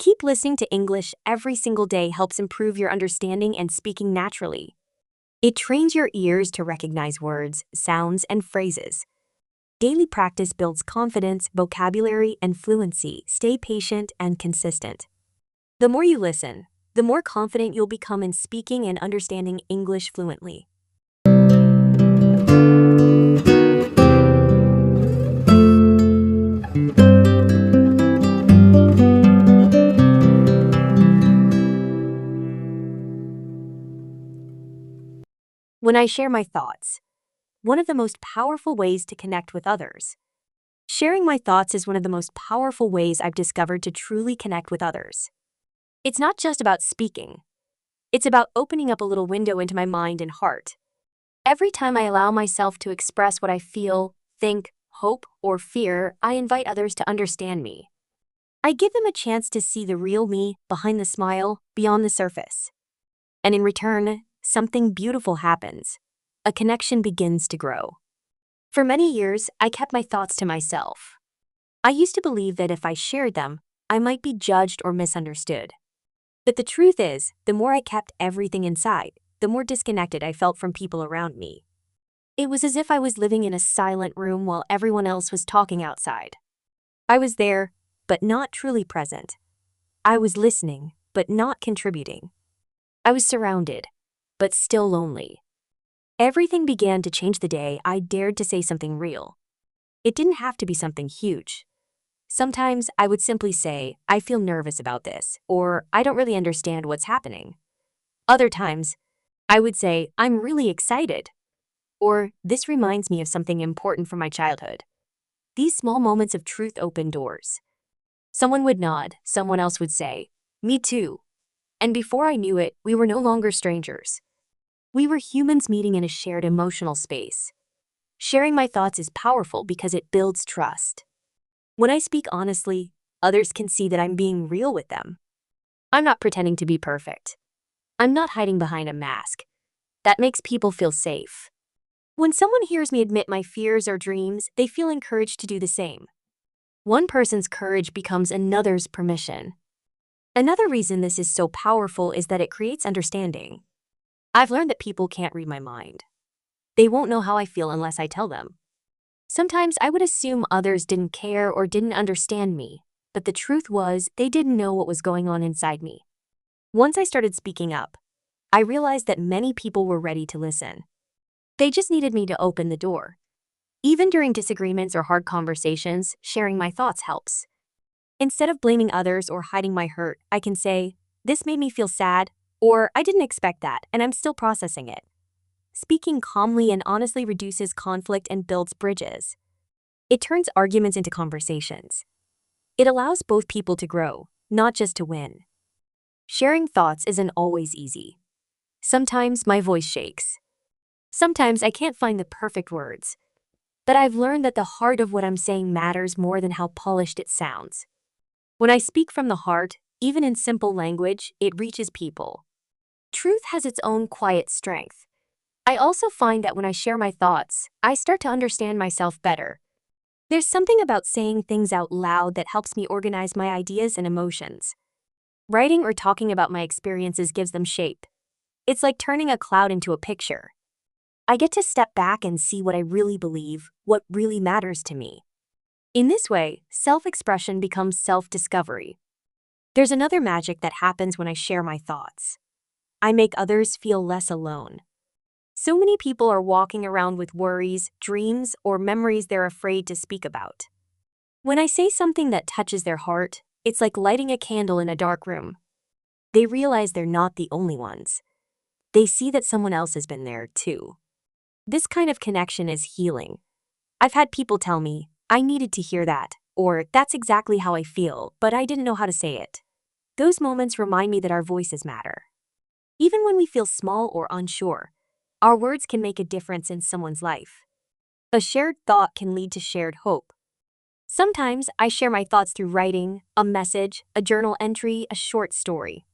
Keep listening to English every single day helps improve your understanding and speaking naturally. It trains your ears to recognize words, sounds, and phrases. Daily practice builds confidence, vocabulary, and fluency. Stay patient and consistent. The more you listen, the more confident you'll become in speaking and understanding English fluently. When I share my thoughts, one of the most powerful ways to connect with others. Sharing my thoughts is one of the most powerful ways I've discovered to truly connect with others. It's not just about speaking. It's about opening up a little window into my mind and heart. Every time I allow myself to express what I feel, think, hope, or fear, I invite others to understand me. I give them a chance to see the real me behind the smile, beyond the surface. And in return, something beautiful happens. A connection begins to grow. For many years, I kept my thoughts to myself. I used to believe that if I shared them, I might be judged or misunderstood. But the truth is, the more I kept everything inside, the more disconnected I felt from people around me. It was as if I was living in a silent room while everyone else was talking outside. I was there, but not truly present. I was listening, but not contributing. I was surrounded, but still lonely. Everything began to change the day I dared to say something real. It didn't have to be something huge. Sometimes I would simply say, I feel nervous about this, or I don't really understand what's happening. Other times, I would say, I'm really excited, or this reminds me of something important from my childhood. These small moments of truth open doors. Someone would nod, someone else would say, me too. And before I knew it, we were no longer strangers. We were humans meeting in a shared emotional space. Sharing my thoughts is powerful because it builds trust. When I speak honestly, others can see that I'm being real with them. I'm not pretending to be perfect. I'm not hiding behind a mask. That makes people feel safe. When someone hears me admit my fears or dreams, they feel encouraged to do the same. One person's courage becomes another's permission. Another reason this is so powerful is that it creates understanding. I've learned that people can't read my mind. They won't know how I feel unless I tell them. Sometimes I would assume others didn't care or didn't understand me, but the truth was they didn't know what was going on inside me. Once I started speaking up, I realized that many people were ready to listen. They just needed me to open the door. Even during disagreements or hard conversations, sharing my thoughts helps. Instead of blaming others or hiding my hurt, I can say, this made me feel sad, or I didn't expect that, and I'm still processing it. Speaking calmly and honestly reduces conflict and builds bridges. It turns arguments into conversations. It allows both people to grow, not just to win. Sharing thoughts isn't always easy. Sometimes my voice shakes. Sometimes I can't find the perfect words. But I've learned that the heart of what I'm saying matters more than how polished it sounds. When I speak from the heart, even in simple language, it reaches people. Truth has its own quiet strength. I also find that when I share my thoughts, I start to understand myself better. There's something about saying things out loud that helps me organize my ideas and emotions. Writing or talking about my experiences gives them shape. It's like turning a cloud into a picture. I get to step back and see what I really believe, what really matters to me. In this way, self-expression becomes self-discovery. There's another magic that happens when I share my thoughts. I make others feel less alone. So many people are walking around with worries, dreams, or memories they're afraid to speak about. When I say something that touches their heart, it's like lighting a candle in a dark room. They realize they're not the only ones. They see that someone else has been there too. This kind of connection is healing. I've had people tell me, I needed to hear that, or that's exactly how I feel, but I didn't know how to say it. Those moments remind me that our voices matter. Even when we feel small or unsure, our words can make a difference in someone's life. A shared thought can lead to shared hope. Sometimes I share my thoughts through writing, a message, a journal entry, a short story.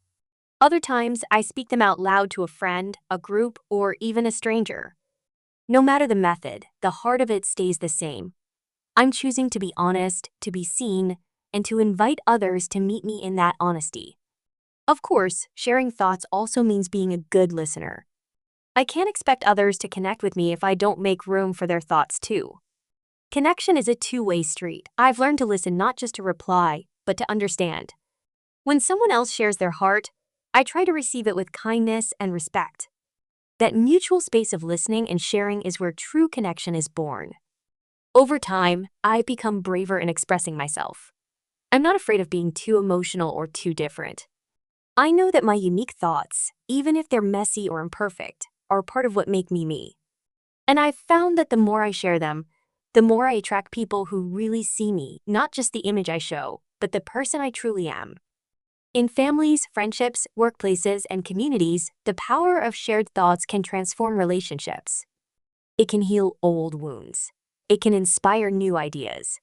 Other times I speak them out loud to a friend, a group, or even a stranger. No matter the method, the heart of it stays the same. I'm choosing to be honest, to be seen, and to invite others to meet me in that honesty. Of course, sharing thoughts also means being a good listener. I can't expect others to connect with me if I don't make room for their thoughts too. Connection is a two-way street. I've learned to listen not just to reply, but to understand. When someone else shares their heart, I try to receive it with kindness and respect. That mutual space of listening and sharing is where true connection is born. Over time, I've become braver in expressing myself. I'm not afraid of being too emotional or too different. I know that my unique thoughts, even if they're messy or imperfect, are part of what make me me. And I've found that the more I share them, the more I attract people who really see me, not just the image I show, but the person I truly am. In families, friendships, workplaces, and communities, the power of shared thoughts can transform relationships. It can heal old wounds. It can inspire new ideas.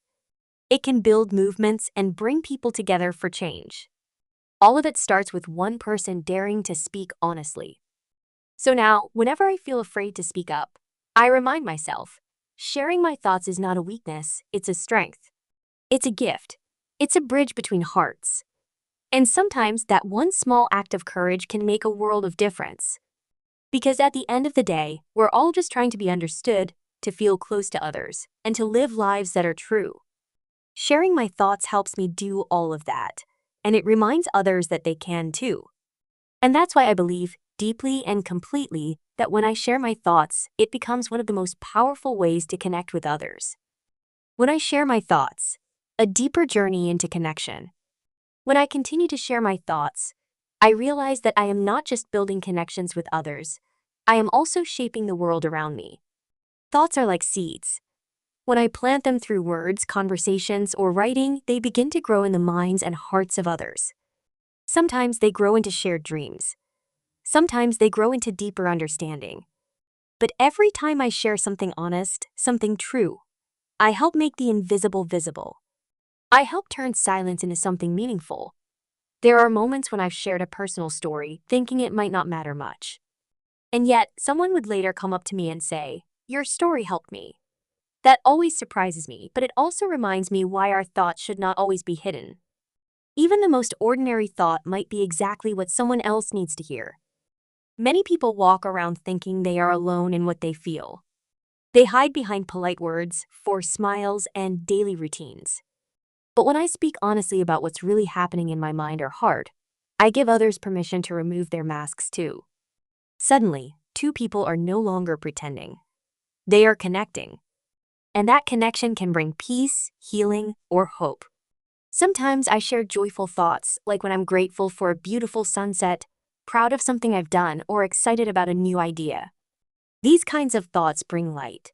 It can build movements and bring people together for change. All of it starts with one person daring to speak honestly. So now, whenever I feel afraid to speak up, I remind myself, sharing my thoughts is not a weakness, it's a strength. It's a gift. It's a bridge between hearts. And sometimes that one small act of courage can make a world of difference. Because at the end of the day, we're all just trying to be understood, to feel close to others, and to live lives that are true. Sharing my thoughts helps me do all of that, and it reminds others that they can too. And that's why I believe, deeply and completely, that when I share my thoughts, it becomes one of the most powerful ways to connect with others. When I share my thoughts, a deeper journey into connection. When I continue to share my thoughts, I realize that I am not just building connections with others, I am also shaping the world around me. Thoughts are like seeds. When I plant them through words, conversations, or writing, they begin to grow in the minds and hearts of others. Sometimes they grow into shared dreams. Sometimes they grow into deeper understanding. But every time I share something honest, something true, I help make the invisible visible. I help turn silence into something meaningful. There are moments when I've shared a personal story, thinking it might not matter much. And yet, someone would later come up to me and say, "Your story helped me." That always surprises me, but it also reminds me why our thoughts should not always be hidden. Even the most ordinary thought might be exactly what someone else needs to hear. Many people walk around thinking they are alone in what they feel. They hide behind polite words, forced smiles, and daily routines. But when I speak honestly about what's really happening in my mind or heart, I give others permission to remove their masks too. Suddenly, two people are no longer pretending. They are connecting. And that connection can bring peace, healing, or hope. Sometimes I share joyful thoughts, like when I'm grateful for a beautiful sunset, proud of something I've done, or excited about a new idea. These kinds of thoughts bring light.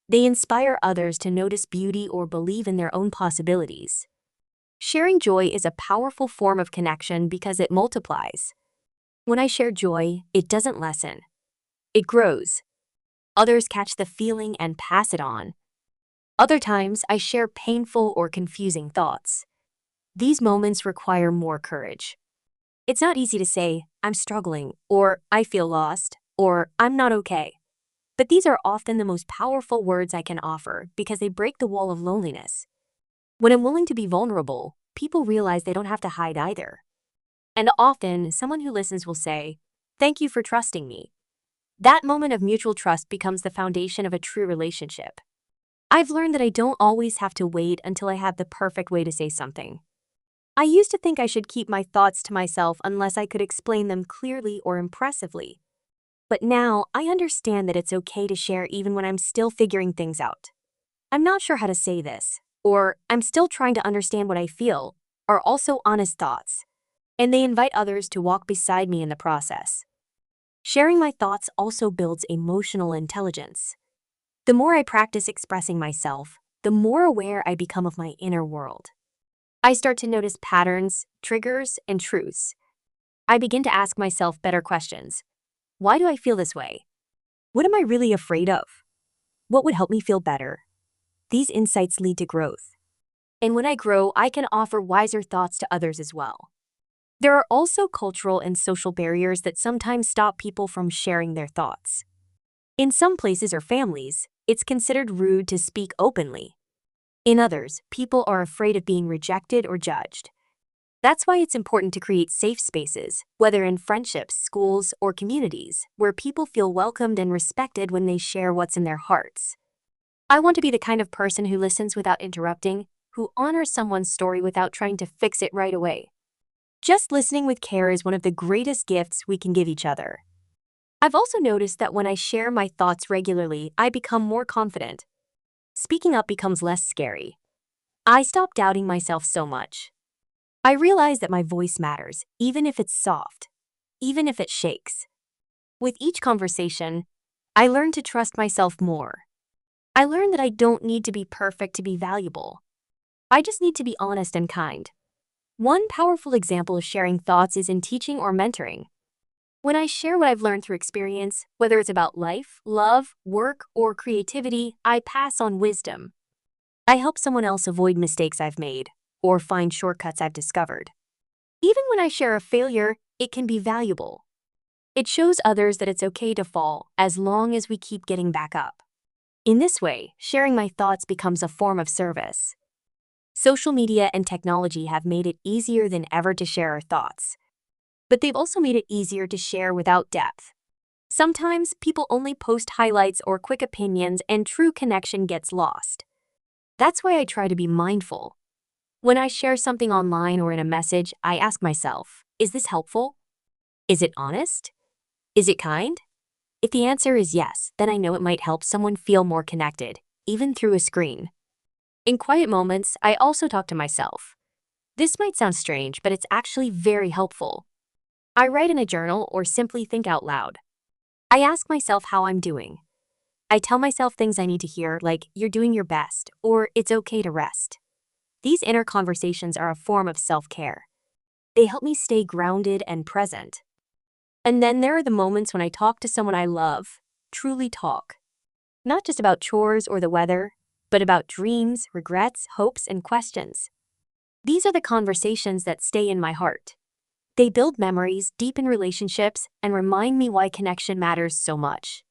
They inspire others to notice beauty or believe in their own possibilities. Sharing joy is a powerful form of connection because it multiplies. When I share joy, it doesn't lessen. It grows. Others catch the feeling and pass it on. Other times, I share painful or confusing thoughts. These moments require more courage. It's not easy to say, "I'm struggling," or "I feel lost," or "I'm not okay." But these are often the most powerful words I can offer because they break the wall of loneliness. When I'm willing to be vulnerable, people realize they don't have to hide either. And often, someone who listens will say, "Thank you for trusting me." That moment of mutual trust becomes the foundation of a true relationship. I've learned that I don't always have to wait until I have the perfect way to say something. I used to think I should keep my thoughts to myself unless I could explain them clearly or impressively. But now, I understand that it's okay to share even when I'm still figuring things out. "I'm not sure how to say this," or "I'm still trying to understand what I feel," are also honest thoughts. And they invite others to walk beside me in the process. Sharing my thoughts also builds emotional intelligence. The more I practice expressing myself, the more aware I become of my inner world. I start to notice patterns, triggers, and truths. I begin to ask myself better questions. Why do I feel this way? What am I really afraid of? What would help me feel better? These insights lead to growth. And when I grow, I can offer wiser thoughts to others as well. There are also cultural and social barriers that sometimes stop people from sharing their thoughts. In some places or families, it's considered rude to speak openly. In others, people are afraid of being rejected or judged. That's why it's important to create safe spaces, whether in friendships, schools, or communities, where people feel welcomed and respected when they share what's in their hearts. I want to be the kind of person who listens without interrupting, who honors someone's story without trying to fix it right away. Just listening with care is one of the greatest gifts we can give each other. I've also noticed that when I share my thoughts regularly, I become more confident. Speaking up becomes less scary. I stop doubting myself so much. I realize that my voice matters, even if it's soft, even if it shakes. With each conversation, I learn to trust myself more. I learn that I don't need to be perfect to be valuable. I just need to be honest and kind. One powerful example of sharing thoughts is in teaching or mentoring. When I share what I've learned through experience, whether it's about life, love, work, or creativity, I pass on wisdom. I help someone else avoid mistakes I've made or find shortcuts I've discovered. Even when I share a failure, it can be valuable. It shows others that it's okay to fall as long as we keep getting back up. In this way, sharing my thoughts becomes a form of service. Social media and technology have made it easier than ever to share our thoughts. But they've also made it easier to share without depth. Sometimes people only post highlights or quick opinions and true connection gets lost. That's why I try to be mindful. When I share something online or in a message, I ask myself, is this helpful? Is it honest? Is it kind? If the answer is yes, then I know it might help someone feel more connected, even through a screen. In quiet moments, I also talk to myself. This might sound strange, but it's actually very helpful. I write in a journal or simply think out loud. I ask myself how I'm doing. I tell myself things I need to hear, like, you're doing your best, or it's okay to rest. These inner conversations are a form of self-care. They help me stay grounded and present. And then there are the moments when I talk to someone I love, truly talk. Not just about chores or the weather, but about dreams, regrets, hopes, and questions. These are the conversations that stay in my heart. They build memories, deepen relationships, and remind me why connection matters so much.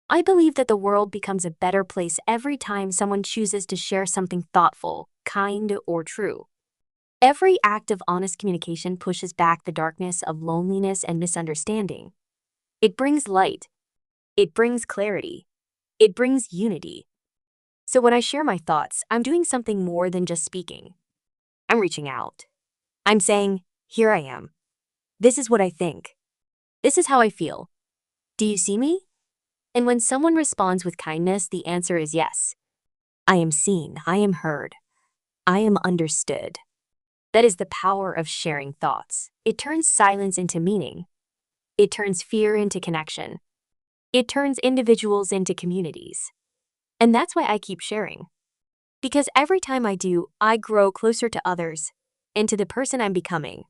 I believe that the world becomes a better place every time someone chooses to share something thoughtful, kind, or true. Every act of honest communication pushes back the darkness of loneliness and misunderstanding. It brings light. It brings clarity. It brings unity. So when I share my thoughts, I'm doing something more than just speaking. I'm reaching out. I'm saying, here I am. This is what I think. This is how I feel. Do you see me? And when someone responds with kindness, the answer is yes. I am seen. I am heard. I am understood. That is the power of sharing thoughts. It turns silence into meaning. It turns fear into connection. It turns individuals into communities. And that's why I keep sharing. Because every time I do, I grow closer to others and to the person I'm becoming.